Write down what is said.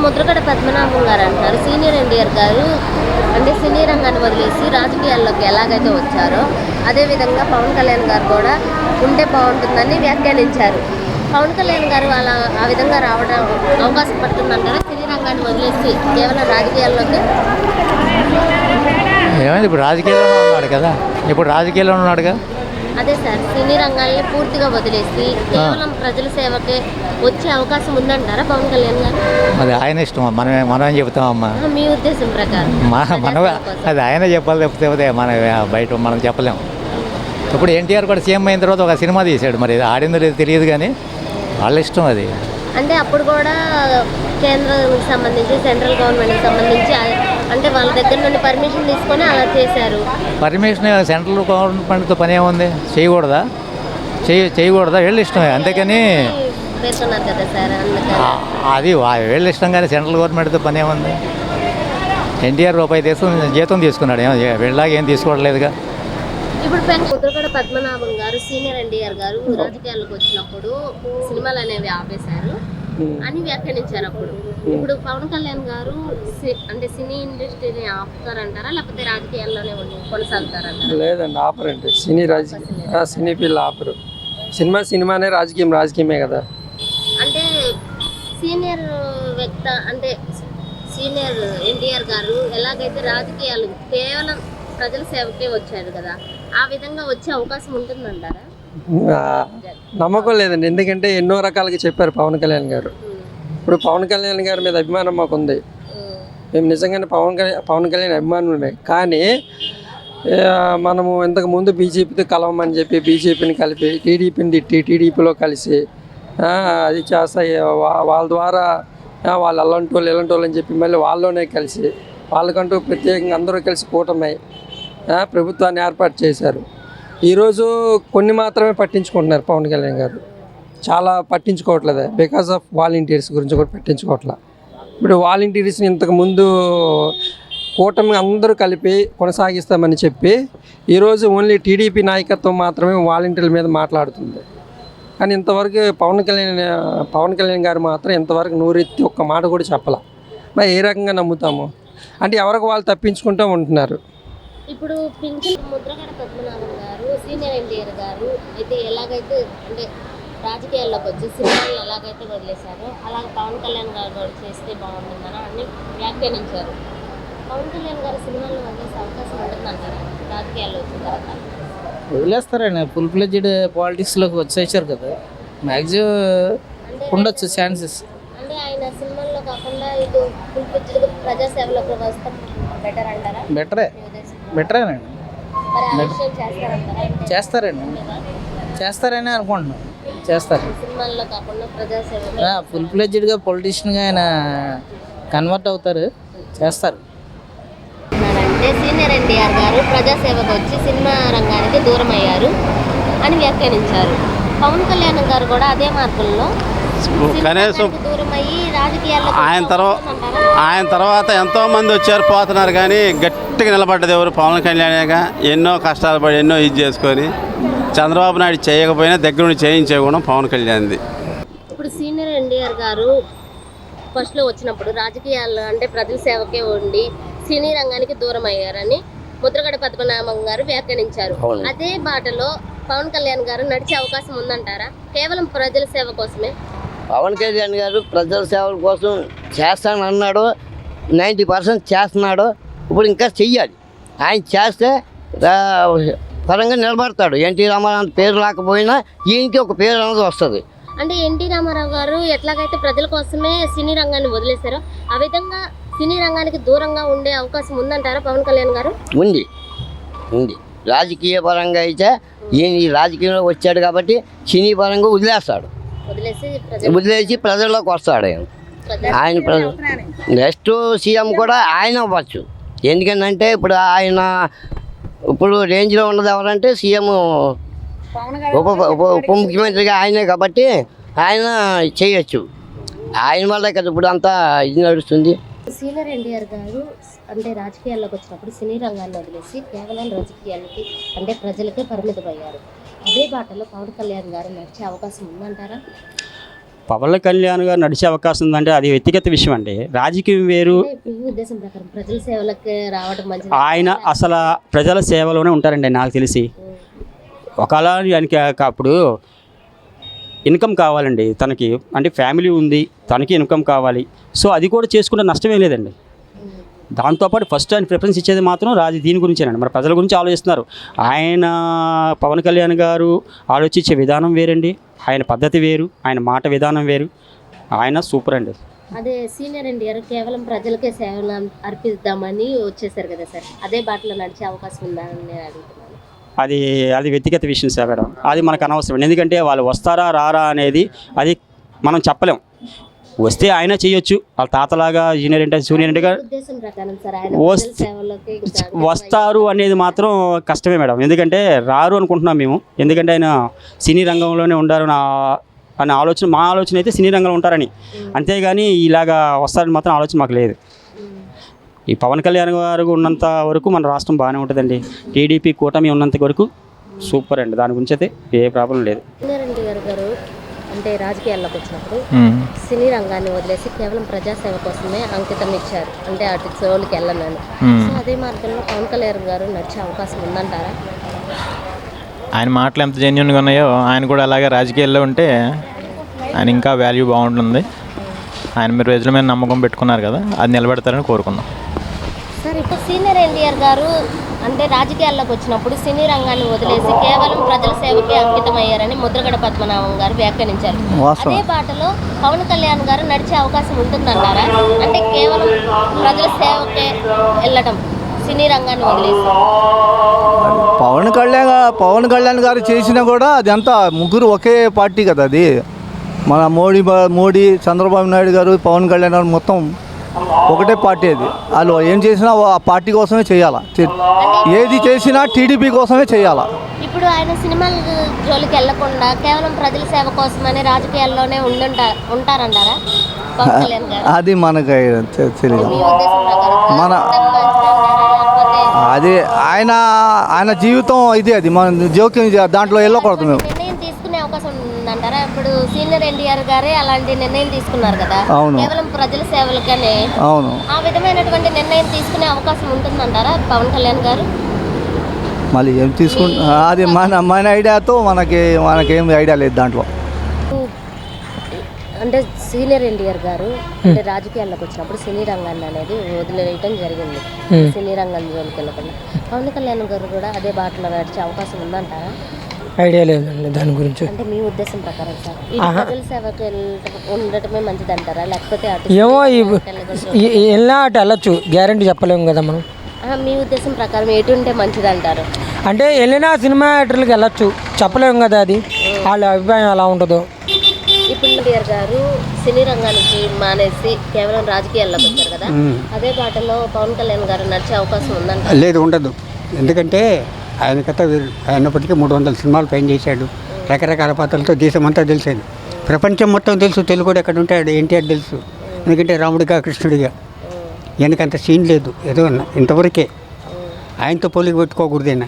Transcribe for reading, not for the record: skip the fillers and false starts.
ముద్రగడ పద్మనాభం గారు అంటారు సీనియర్ ఎన్టీఆర్ గారు అంటే సినీ రంగాన్ని వదిలేసి రాజకీయాల్లోకి ఎలాగైతే వచ్చారో అదేవిధంగా పవన్ కళ్యాణ్ గారు కూడా ఉంటే బాగుంటుందని వ్యాఖ్యానించారు. పవన్ కళ్యాణ్ గారు అలా ఆ విధంగా రావడం అవకాశం పడుతుందంటారా సినీ రంగాన్ని వదిలేసి కేవలం రాజకీయాల్లోకి? ఏమైంది ఇప్పుడు రాజకీయాల్లో ఉన్నాడు కదా, ఇప్పుడు రాజకీయాల్లో ఉన్నాడుగా. అదే సార్, సినీ రంగాన్ని పూర్తిగా వదిలేసి కేవలం ప్రజల సేవకే వచ్చే అవకాశం ఉందంటారా పవన్ కళ్యాణ్ గారు? అది ఆయన ఇష్టం, మనం ఏం చెప్తామమ్మా. మీ ఉద్దేశం ప్రకారం మనం అది ఆయన చెప్పాలి తప్పితే మన బయట మనం చెప్పలేము. ఇప్పుడు ఎన్టీఆర్ కూడా సీఎం అయిన తర్వాత ఒక సినిమా తీశాడు, మరి ఆడిందో లేదో తెలియదు కానీ వాళ్ళ ఇష్టం అది. అంటే అప్పుడు కూడా కేంద్రానికి సంబంధించి సెంట్రల్ గవర్నమెంట్కి సంబంధించి అంటే వాళ్ళ దగ్గర నుండి పర్మిషన్ తీసుకొని అలా చేశారు. పర్మిషన్ సెంట్రల్ గవర్నమెంట్తో పని ఏముంది, చేయకూడదా వీళ్ళ ఇష్టమే. అంతేకాని పేర్కొన్నారు కదా సార్, అది వీళ్ళ ఇష్టం కానీ సెంట్రల్ గవర్నమెంట్తో పని ఏముంది. ఎన్టీఆర్ రూపాయి జీతం తీసుకున్నాడు, వీళ్ళలాగా ఏం తీసుకోవట్లేదుగా. ఇప్పుడు ముద్రగడ పద్మనాభం గారు సీనియర్ ఎన్టీఆర్ గారు రాజకీయాల్లోకి వచ్చినప్పుడు సినిమాలు అనేవి ఆపేశారు అని వ్యాఖ్యానించారు. ఇప్పుడు పవన్ కళ్యాణ్ గారు అంటే సినీ ఇండస్ట్రీని ఆపుతారంటారా లేకపోతే రాజకీయాల్లోనే కొనసాగుతారంటారా? లేదండి, ఆపరండి. సినీ పిల్లలు ఆపరు. సినిమానే రాజకీయమే కదా. అంటే సీనియర్ వ్యక్తి అంటే సీనియర్ ఎన్టీఆర్ గారు ఎలాగైతే రాజకీయాలు కేవలం ప్రజల సేవకే వచ్చారు కదా, ఆ విధంగా వచ్చే అవకాశం ఉంటుందంటారా? నమ్మకం లేదండి, ఎందుకంటే ఎన్నో రకాలుగా చెప్పారు పవన్ కళ్యాణ్ గారు. ఇప్పుడు పవన్ కళ్యాణ్ గారి మీద అభిమానం మాకు ఉంది, మేము నిజంగానే పవన్ కళ్యాణ్ అభిమానులే. కానీ మనము ఇంతకు ముందు బీజేపీతో కలవమని చెప్పి బీజేపీని కలిపి టీడీపీని తిట్టి టీడీపీలో కలిసి అది చేస్తాయి వాళ్ళ ద్వారా వాళ్ళు ఇలాంటి అని చెప్పి మళ్ళీ వాళ్ళలోనే కలిసి వాళ్ళకంటూ ప్రత్యేకంగా అందరూ కలిసి కూటమై ప్రభుత్వాన్ని ఏర్పాటు చేశారు. ఈరోజు కొన్ని మాత్రమే పట్టించుకుంటున్నారు పవన్ కళ్యాణ్ గారు, చాలా పట్టించుకోవట్లేదు. బికాస్ ఆఫ్ వాలంటీర్స్ గురించి కూడా పట్టించుకోవట్లేదు. ఇప్పుడు వాలంటీర్స్ని ఇంతకుముందు కూటమి అందరూ కలిపి కొనసాగిస్తామని చెప్పి ఈరోజు ఓన్లీ టీడీపీ నాయకత్వం మాత్రమే వాలంటీర్ల మీద మాట్లాడుతుంది. కానీ ఇంతవరకు పవన్ కళ్యాణ్ గారు మాత్రం ఇంతవరకు నోరెత్తి ఒక్క మాట కూడా చెప్పాల. మరి ఏ రకంగా నమ్ముతాము? అంటే ఎవరికి వాళ్ళు తప్పించుకుంటూ ఉంటున్నారు. ఇప్పుడు ముద్రగడ పద్మనాభం గారు సీనియర్ ఎన్టీఆర్ గారు అయితే ఎలాగైతే అంటే రాజకీయాల్లోకి వచ్చి సినిమాలను ఎలాగైతే వదిలేశారో అలాగే పవన్ కళ్యాణ్ గారు కూడా చేస్తే బాగుంటుందని అన్ని వ్యాఖ్యానించారు. పవన్ కళ్యాణ్ గారు సినిమాలను వదిలేసే అవకాశం ఉంటుందంటారా రాజకీయాల్లో వచ్చిన తర్వాత? వదిలేస్తారండి, ఫుల్ ఫ్లెడ్జ్డ్ పాలిటిక్స్లోకి వచ్చేసారు కదా, మ్యాక్సిమం ఉండొచ్చు ఛాన్సెస్. అంటే ఆయన సినిమాల్లో కాకుండా ఇటు ఫుల్ ఫ్లెడ్జ్డ్ ప్రజాసేవలోకి వస్తాం బెటర్ అంటారా? బెటరేనండి, చేస్తారని అనుకుంటున్నాను. చేస్తారు, సినిమాల్లో కాకుండా ప్రజాసేవ ఫుల్ ఫ్లెడ్జ్డ్గా పొలిటీషియన్గా ఆయన కన్వర్ట్ అవుతారు, చేస్తారు. అంటే సీనియర్ ఎన్టీఆర్ గారు ప్రజాసేవకు వచ్చి సినిమా రంగానికి దూరం అయ్యారు అని వ్యాఖ్యానించారు. పవన్ కళ్యాణ్ గారు కూడా అదే మార్గంలో కనీసం ఆయన తర్వాత ఎంతోమంది వచ్చారు పోతున్నారు, కానీ గట్టిగా నిలబడ్డది ఎవరు? పవన్ కళ్యాణ్గా. ఎన్నో కష్టాలు పడి ఎన్నో ఇది చేసుకొని చంద్రబాబు నాయుడు చేయకపోయినా దగ్గర నుండి చేయించే కూడా పవన్ కళ్యాణ్ది. ఇప్పుడు సీనియర్ ఎన్టీఆర్ గారు ఫస్ట్లో వచ్చినప్పుడు రాజకీయాలు అంటే ప్రజల సేవకే ఉండి సినీ రంగానికి దూరం అయ్యారని ముద్రగడ పద్మనాభం గారు వ్యాఖ్యానించారు. అదే బాటలో పవన్ కళ్యాణ్ గారు నడిచే అవకాశం ఉందంటారా కేవలం ప్రజల సేవ కోసమే? పవన్ కళ్యాణ్ గారు ప్రజల సేవల కోసం చేస్తానన్నాడు, 90% చేస్తున్నాడు. ఇప్పుడు ఇంకా చెయ్యాలి. ఆయన చేస్తే పరంగా నిలబడతాడు. ఎన్టీ రామారావు పేరు రాకపోయినా ఈయనకి ఒక పేరు అనేది వస్తుంది. అంటే ఎన్టీ రామారావు గారు ఎట్లాగైతే ప్రజల కోసమే సినీ రంగాన్ని వదిలేశారో ఆ విధంగా సినీ రంగానికి దూరంగా ఉండే అవకాశం ఉందంటారా పవన్ కళ్యాణ్ గారు? ఉంది. రాజకీయ పరంగా అయితే ఈయన ఈ రాజకీయంలో వచ్చాడు కాబట్టి సినీ పరంగా వదిలేసి ప్రజల్లోకి వస్తాడు. ఆయన నెక్స్ట్ సీఎం కూడా ఆయన అవ్వచ్చు. ఎందుకంటే ఇప్పుడు రేంజ్లో ఉన్నది ఎవరంటే సీఎం ఉప ముఖ్యమంత్రిగా ఆయనే కాబట్టి ఆయన చేయొచ్చు. ఆయన వల్లే కదా ఇప్పుడు అంతా ఇది నడుస్తుంది. సీనియర్ ఎన్టీఆర్ గారు అంటే రాజకీయాల్లోకి వచ్చినప్పుడు సినీ రంగాన్ని వదిలేసి కేవలం రాజకీయాలకి అంటే ప్రజలకే పరిమితమయ్యారు. అదే బాటలో పవన్ కళ్యాణ్ గారు నడిచే అవకాశం ఉందంటారా? పవన్ కళ్యాణ్ గారు నడిచే అవకాశం ఉందంటే అది వ్యక్తిగత విషయం అండి. రాజకీయం వేరు. అంటే మీ ఉద్దేశం ప్రకారం ప్రజల సేవలకు రావడం మంచిది. ఆయన అసలు ప్రజల సేవలోనే ఉంటారండి నాకు తెలిసి. ఒకవేళ ఆయనకి అప్పుడు ఇన్కమ్ కావాలండి తనకి, అంటే ఫ్యామిలీ ఉంది, తనకి ఇన్కమ్ కావాలి. సో అది కూడా చేసుకుంటే నష్టమేం లేదండి. దాంతోపాటు ఫస్ట్ ఆయన ప్రిఫరెన్స్ ఇచ్చేది మాత్రం దీని గురించేనండి. మరి ప్రజల గురించి ఆలోచిస్తున్నారు. ఆయన పవన్ కళ్యాణ్ గారు ఆలోచించే విధానం వేరండి, ఆయన పద్ధతి వేరు, ఆయన మాట విధానం వేరు. ఆయన సూపర్ అండి. అదే సీనియర్ ఎన్టీఆర్ కేవలం ప్రజలకే సేవలు అర్పిద్దామని వచ్చేసారు కదా సార్, అదే బాటలో నడిచే అవకాశం ఉందా అని నేను అడుగుతున్నాను. అది వ్యక్తిగత విషయం సార్ మేడం. అది మనకు అనవసరం. ఎందుకంటే వాళ్ళు వస్తారా రారా అనేది అది మనం చెప్పలేం. వస్తే ఆయన చేయొచ్చు, వాళ్ళ తాతలాగా జూనియర్ ఎన్టీఆర్ ఉద్దేశం ప్రకారం సార్ ఆయన ప్రజల సేవలోకి వస్తారు అనేది మాత్రం కష్టమే మేడం. ఎందుకంటే రారు అనుకుంటున్నాం మేము. ఎందుకంటే ఆయన సినీ రంగంలోనే ఉండారు అనే ఆలోచన, మా ఆలోచన అయితే సినీ రంగంలో ఉంటారని. అంతేగాని ఇలాగా వస్తారని మాత్రం ఆలోచన మాకు లేదు. ఈ పవన్ కళ్యాణ్ గారు ఉన్నంత వరకు మన రాష్ట్రం బాగానే ఉంటుందండి. టీడీపీ కూటమి ఉన్నంత వరకు సూపర్ అండి. దాని గురించి అయితే ఏ ప్రాబ్లం లేదు. సీనియర్ ఎన్టీఆర్ గారు అంటే రాజకీయాల్లోకి వచ్చినప్పుడు సినీ రంగాన్ని వదిలేసి కేవలం ప్రజాసేవ కోసమే అంకితం ఇచ్చారు, అంటే అటు సోలుకి వెళ్ళనని. సో అదే మార్గంలో పవన్ కళ్యాణ్ గారు నడిచే అవకాశం ఉందంటారా? ఆయన మాటలు ఎంత జెన్యున్గా ఉన్నాయో ఆయన కూడా అలాగే రాజకీయాల్లో ఉంటే ఆయన ఇంకా వాల్యూ బాగుంటుంది. ఆయన మీరు ప్రజల మీద నమ్మకం పెట్టుకున్నారు కదా, అది నిలబెడతారని కోరుకున్నాం. సార్ ఇప్పుడు సీనియర్ ఎన్టీఆర్ గారు అంటే రాజకీయాల్లోకి వచ్చినప్పుడు సినీ రంగాన్ని వదిలేసి కేవలం ప్రజల సేవకే అంకితం అయ్యారని ముద్రగడ పద్మనాభం గారు వ్యాఖ్యానించారు. అదే బాటలో పవన్ కళ్యాణ్ గారు నడిచే అవకాశం ఉంటుందంటారా? అంటే కేవలం ప్రజల సేవకే వెళ్ళటం, సినీ రంగాన్ని వదిలేసి. పవన్ కళ్యాణ్ గారు చేసినా కూడా అది అంతా ముగ్గురు ఒకే పార్టీ కదా. అది మన మోడీ చంద్రబాబు నాయుడు గారు పవన్ కళ్యాణ్ గారు మొత్తం ఒకటే పార్టీ. అది వాళ్ళు ఏం చేసినా ఆ పార్టీ కోసమే చేయాలా, ఏది చేసినా టీడీపీ కోసమే చేయాలా. ఇప్పుడు ఆయన సినిమాల జోలికి వెళ్లకుండా కేవలం ప్రజల సేవ కోసమని రాజకీయాల్లోనే ఉంటారంటారా పవన్ కళ్యాణ్ గారు? అది మనకు తెలియదు. మీ ఉద్దేశం ప్రకారం అది ఆయన జీవితం ఇది, అది మన జోక్యం దాంట్లో వెళ్ళకూడదు. మేము నిర్ణయం తీసుకునే అవకాశం ఉందంటారా? ఇప్పుడు సీనియర్ ఎన్టీఆర్ గారే అలాంటి నిర్ణయం తీసుకున్నారు కదా, అవును, కేవలం ప్రజల సేవలకనే. అవును, ఆ విధమైనటువంటి నిర్ణయం తీసుకునే అవకాశం ఉంటుందంటారా పవన్ కళ్యాణ్ గారు? మళ్ళీ ఏం అది మన ఐడియాతో మనకేం ఐడియా లేదు దాంట్లో. అంటే సీనియర్ ఎన్టీఆర్ గారు అంటే రాజకీయాల్లోకి వచ్చినప్పుడు సినీ రంగాన్ని అనేది వదిలేయటం జరిగింది, సినీ రంగం జోలికి వెళ్ళకుండా. పవన్ కళ్యాణ్ గారు కూడా అదే బాటలో నడిచే అవకాశం ఉందంటారా? ఐడియా లేదండి దాని గురించి. అంటే మీ ఉద్దేశం ప్రకారం సార్ ఈ ప్రజల సేవకి ఉండటమే మంచిది అంటారా, లేకపోతే ఏమో వెళ్ళినా అటు వెళ్ళచ్చు, గ్యారెంటీ చెప్పలేము కదా మనం. మీ ఉద్దేశం ప్రకారం ఎటు ఉంటే మంచిది అంటారు? అంటే వెళ్ళినా సినిమా థియేటర్లకు వెళ్ళచ్చు, చెప్పలేము కదా అది వాళ్ళ అభిప్రాయం ఎలా ఉంటుందో. ఇప్పుడు ఎన్టీఆర్ గారు సినీ రంగానికి మానేసి కేవలం రాజకీయాల్లోకి వచ్చారు కదా, అదే బాటలో పవన్ కళ్యాణ్ గారు నడిచే అవకాశం ఉందంట? లేదు, ఉండదు. ఎందుకంటే ఆయన కథ అయినప్పటికీ 300 సినిమాలు పైన చేశాడు. రకరకాల పాత్రలతో దేశమంతా తెలిసాడు, ప్రపంచం మొత్తం తెలుసు. తెలుగు కూడా ఎక్కడ ఉంటాడు ఎన్టీఆర్ తెలుసు. ఎందుకంటే రాముడిగా కృష్ణుడిగా వెనకంత సీన్ లేదు, ఏదో ఇంతవరకే. ఆయనతో పోలికి పెట్టుకోకూడదైనా.